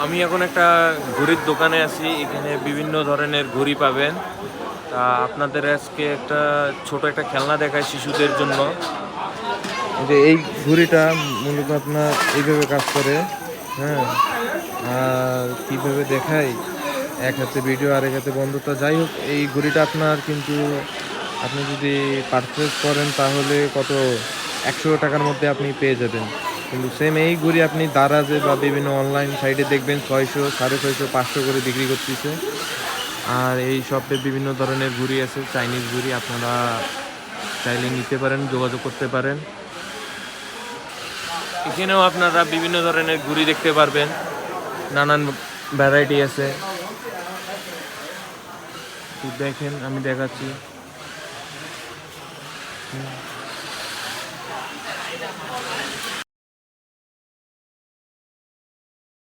আমি এখন একটা ঘড়ির দোকানে আছি। এখানে বিভিন্ন ধরনের ঘড়ি পাবেন। তা আপনাদের আজকে একটা ছোট একটা খেলনা দেখায় শিশুদের জন্য। যে এই ঘুড়িটা মূলত আপনার এইভাবে কাজ করে। হ্যাঁ, আর কিভাবে দেখাই, এক হাতে ভিডিও আর এক হাতে বন্ধুতা। যাই হোক, এই ঘুড়িটা আপনার কিন্তু আপনি যদি পারচেস করেন তাহলে কত 100 টাকার মধ্যে আপনি পেয়ে যাবেন। কিন্তু সেম এই ঘুড়ি আপনি দারাজে বা বিভিন্ন অনলাইন সাইটে দেখবেন 600, 650, 500 করে বিক্রি করতেছে। আর এই শপে বিভিন্ন ধরনের ঘুড়ি আছে, চাইনিজ ঘুড়ি। আপনারা চাইলে নিতে পারেন, যোগাযোগ করতে পারেন। এখানেও আপনারা বিভিন্ন ধরনের ঘুড়ি দেখতে পারবেন, নানান ভ্যারাইটি আছে। তো দেখেন, আমি দেখাচ্ছি।